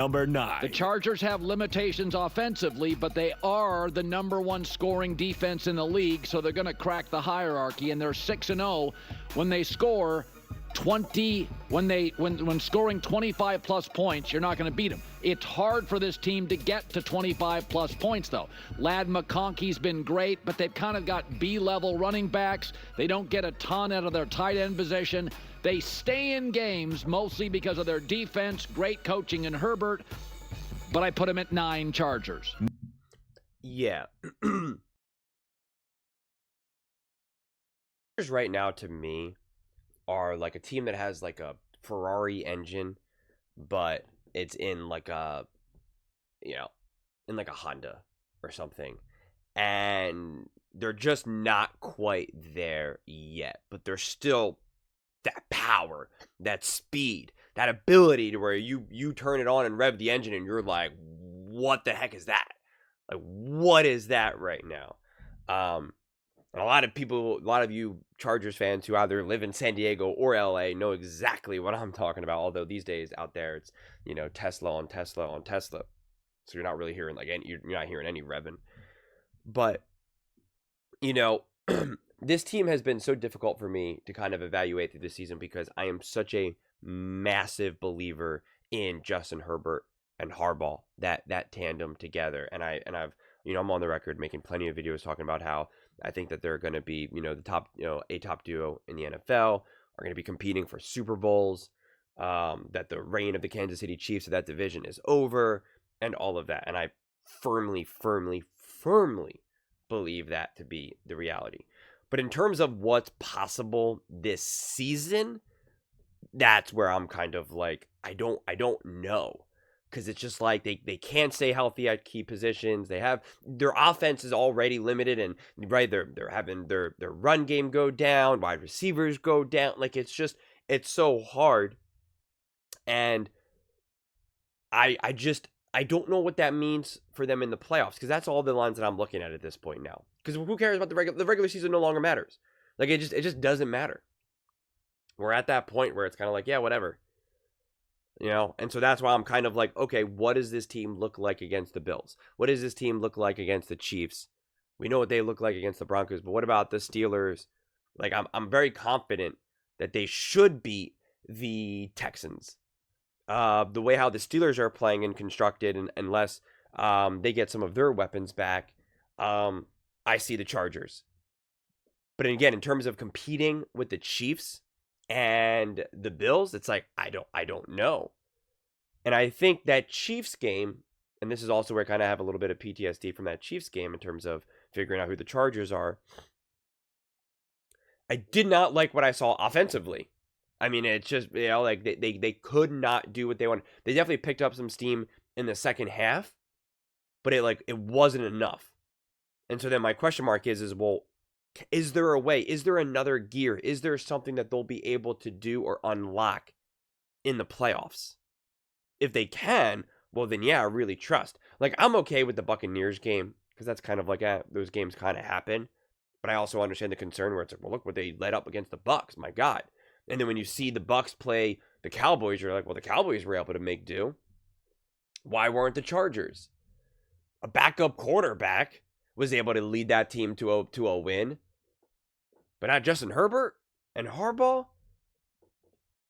Number The 9. Chargers have limitations offensively, but they are the number 1 scoring defense in the league, so they're going to crack the hierarchy, and they're 6-0 when they score 20 when scoring 25 plus points. You're not going to beat them. It's hard for this team to get to 25 plus points, though. Ladd McConkey's been great, but they've kind of got B-level running backs. They don't get a ton out of their tight end position. They stay in games mostly because of their defense, great coaching in Herbert, but I put them at 9 Chargers. Yeah. Right now, to me, are like a team that has like a Ferrari engine, but it's in like a, in like a Honda or something. And they're just not quite there yet, but they're still that power, that speed, that ability to where you turn it on and rev the engine and you're like, what the heck is that? Like, what is that right now? And a lot of you Chargers fans who either live in San Diego or LA know exactly what I'm talking about. Although these days out there, it's, Tesla on Tesla on Tesla. So you're not really hearing you're not hearing any revving. But, this team has been so difficult for me to kind of evaluate through the season because I am such a massive believer in Justin Herbert and Harbaugh, that tandem together. And I've I'm on the record making plenty of videos talking about how I think that they're going to be, the top, a top duo in the NFL, are going to be competing for Super Bowls, that the reign of the Kansas City Chiefs of that division is over, and all of that. And I firmly believe that to be the reality. But in terms of what's possible this season, that's where I'm kind of like, I don't know. Because it's just like they can't stay healthy at key positions. They have their offense is already limited, and right, they're having their run game go down, wide receivers go down. Like it's so hard, and I don't know what that means for them in the playoffs, because that's all the lines that I'm looking at this point now. Because who cares about the regular season? No longer matters. Like it just doesn't matter. We're at that point where it's kind of like, yeah, whatever. And so that's why I'm kind of like, okay, what does this team look like against the Bills? What does this team look like against the Chiefs? We know what they look like against the Broncos, but what about the Steelers? Like, I'm very confident that they should beat the Texans. The way how the Steelers are playing and constructed, and unless they get some of their weapons back, I see the Chargers. But again, in terms of competing with the Chiefs and the Bills, it's like, I don't know. And I think that Chiefs game, and this is also where I kind of have a little bit of PTSD from that Chiefs game in terms of figuring out who the Chargers are. I did not like what I saw offensively. I mean, it's just, like they could not do what they wanted. They definitely picked up some steam in the second half, but it wasn't enough. And so then my question mark is well, is there a way? Is there another gear? Is there something that they'll be able to do or unlock in the playoffs? If they can, well then yeah, I really trust. Like, I'm okay with the Buccaneers game, because that's kind of like, those games kind of happen. But I also understand the concern where it's like, well, look what they led up against the Bucs. My God. And then when you see the Bucs play the Cowboys, you're like, well, the Cowboys were able to make do. Why weren't the Chargers? A backup quarterback was able to lead that team to a win, but not Justin Herbert and Harbaugh.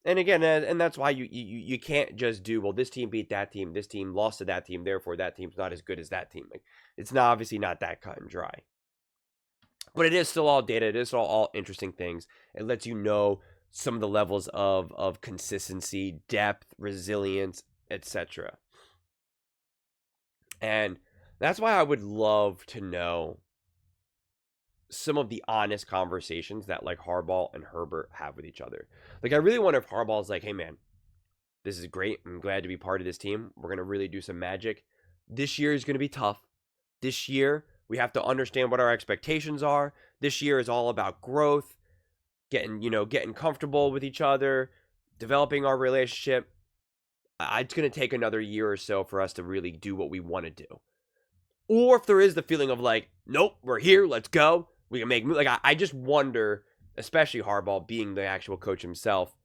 And again, and that's why you can't just do, well, this team beat that team, this team lost to that team, therefore that team's not as good as that team. Like, it's not, obviously not that cut and dry. But it is still all data. It is all interesting things. It lets you know some of the levels of consistency, depth, resilience, etc. And that's why I would love to know some of the honest conversations that like Harbaugh and Herbert have with each other. Like, I really wonder if Harbaugh's like, hey man, this is great. I'm glad to be part of this team. We're going to really do some magic. This year is going to be tough. This year, we have to understand what our expectations are. This year is all about growth, getting comfortable with each other, developing our relationship. It's going to take another year or so for us to really do what we want to do. Or if there is the feeling of like, nope, we're here, let's go. We can make, like, I just wonder, especially Harbaugh being the actual coach himself,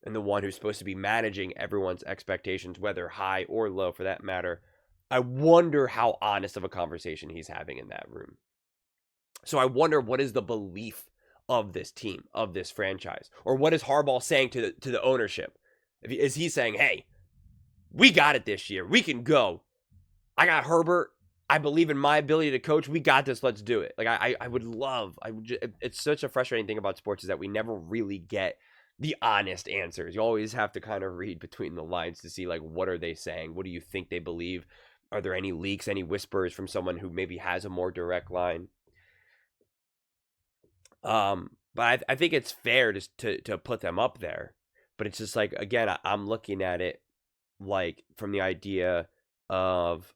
and the one who's supposed to be managing everyone's expectations, whether high or low for that matter, I wonder how honest of a conversation he's having in that room. So I wonder, what is the belief of this team, of this franchise? Or what is Harbaugh saying to the ownership? Is he saying, hey, we got it this year. We can go. I got Herbert. I believe in my ability to coach. We got this. Let's do it. Like, I would love, it's such a frustrating thing about sports is that we never really get the honest answers. You always have to kind of read between the lines to see, like, what are they saying? What do you think they believe? Are there any leaks, any whispers from someone who maybe has a more direct line? But I think it's fair to put them up there. But it's just like, again, I'm looking at it like from the idea of,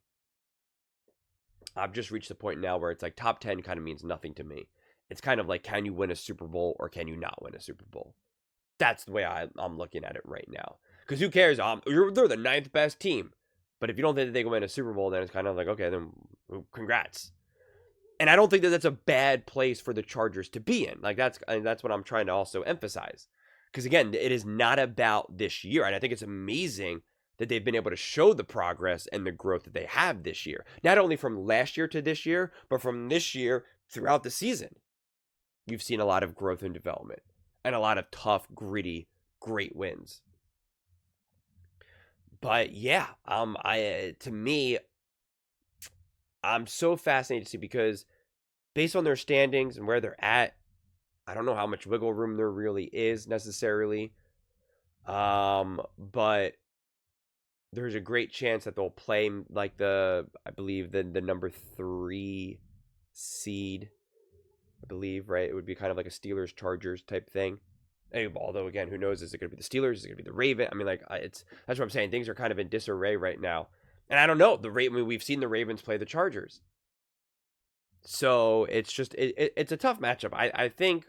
I've just reached the point now where it's like top 10 kind of means nothing to me. It's kind of like, can you win a Super Bowl or can you not win a Super Bowl? That's the way I'm looking at it right now. Because who cares? They're the 9th best team. But if you don't think that they can win a Super Bowl, then it's kind of like, okay, then congrats. And I don't think that that's a bad place for the Chargers to be in. Like, that's what I'm trying to also emphasize. Because, again, it is not about this year. And I think it's amazing that they've been able to show the progress and the growth that they have this year. Not only from last year to this year, but from this year throughout the season. You've seen a lot of growth and development. And a lot of tough, gritty, great wins. But, yeah, to me, I'm so fascinated to see, because based on their standings and where they're at, I don't know how much wiggle room there really is necessarily. But there's a great chance that they'll play like I believe the number 3 seed. I believe, right? It would be kind of like a Steelers-Chargers type thing. Although, again, who knows? Is it going to be the Steelers? Is it going to be the Ravens? I mean, like, that's what I'm saying. Things are kind of in disarray right now. And I don't know. We've seen the Ravens play the Chargers. So it's just, it's a tough matchup. I think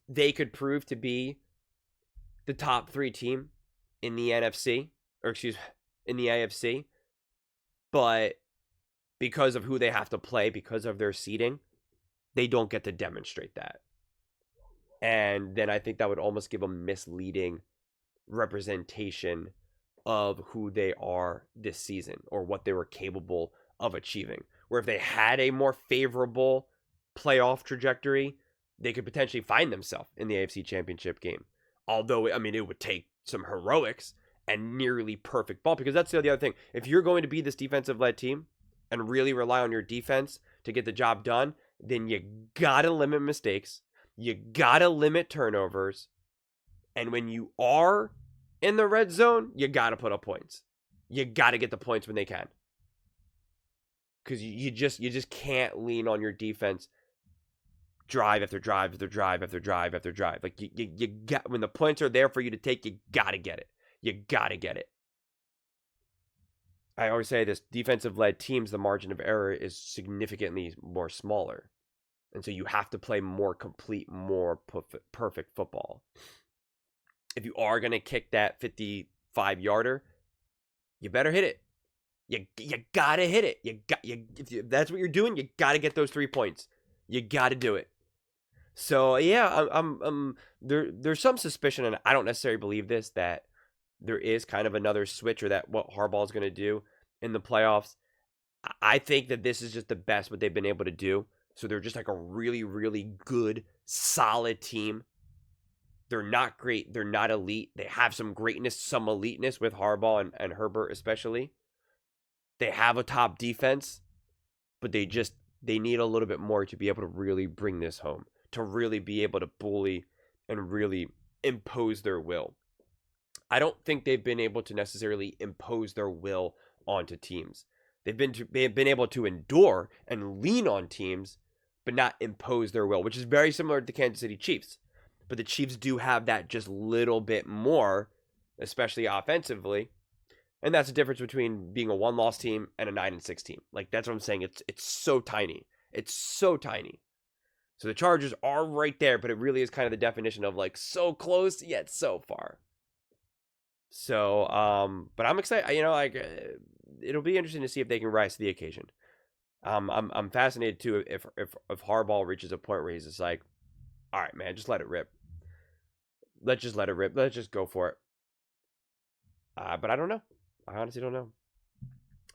they could prove to be the top 3 team in the NFC, in the AFC. But because of who they have to play, because of their seeding, they don't get to demonstrate that. And then I think that would almost give a misleading representation of who they are this season or what they were capable of achieving. Where if they had a more favorable playoff trajectory, they could potentially find themselves in the AFC Championship game. Although, I mean, it would take some heroics and nearly perfect ball, because that's the other thing. If you're going to be this defensive-led team and really rely on your defense to get the job done, then you gotta limit mistakes. You gotta limit turnovers. And when you are in the red zone, you gotta put up points. You gotta get the points when they can. Because you just can't lean on your defense drive after drive after drive after drive after drive. Like, you got, when the points are there for you to take, you gotta get it. You gotta get it. I always say this, defensive-led teams, the margin of error is significantly more smaller. And so you have to play more complete, more perfect football. If you are going to kick that 55-yarder, you better hit it. You got to hit it. If that's what you're doing, you got to get those 3 points. You got to do it. So, yeah, there's some suspicion, and I don't necessarily believe this, that there is kind of another switch, or that what Harbaugh is going to do in the playoffs. I think that this is just the best what they've been able to do. So they're just like a really, really good, solid team. They're not great. They're not elite. They have some greatness, some eliteness with Harbaugh and Herbert especially. They have a top defense, but they need a little bit more to be able to really bring this home, to really be able to bully and really impose their will. I don't think they've been able to necessarily impose their will onto teams. They've been able to endure and lean on teams, but not impose their will, which is very similar to the Kansas City Chiefs. But the Chiefs do have that just little bit more, especially offensively. And that's the difference between being a 1-loss team and a 9-6 team. Like, that's what I'm saying. It's so tiny. It's so tiny. So the Chargers are right there, but it really is kind of the definition of, like, so close yet so far. So, but I'm excited. It'll be interesting to see if they can rise to the occasion. I'm fascinated too if Harbaugh reaches a point where he's just like, all right, man, just let it rip. let's just let it rip. Let's just go for it. But I don't know. I honestly don't know.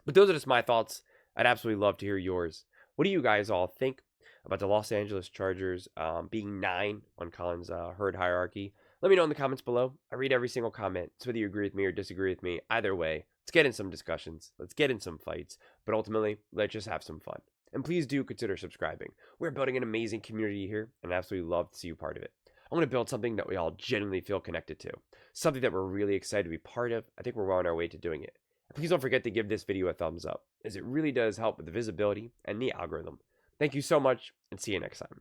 But those are just my thoughts. I'd absolutely love to hear yours. What do you guys all think about the Los Angeles Chargers being 9 on Colin's herd hierarchy? Let me know in the comments below. I read every single comment. So whether you agree with me or disagree with me, either way, let's get in some discussions. Let's get in some fights. But ultimately, let's just have some fun. And please do consider subscribing. We're building an amazing community here, and I absolutely love to see you part of it. I want to build something that we all genuinely feel connected to. Something that we're really excited to be part of. I think we're well on our way to doing it. Please don't forget to give this video a thumbs up, as it really does help with the visibility and the algorithm. Thank you so much, and see you next time.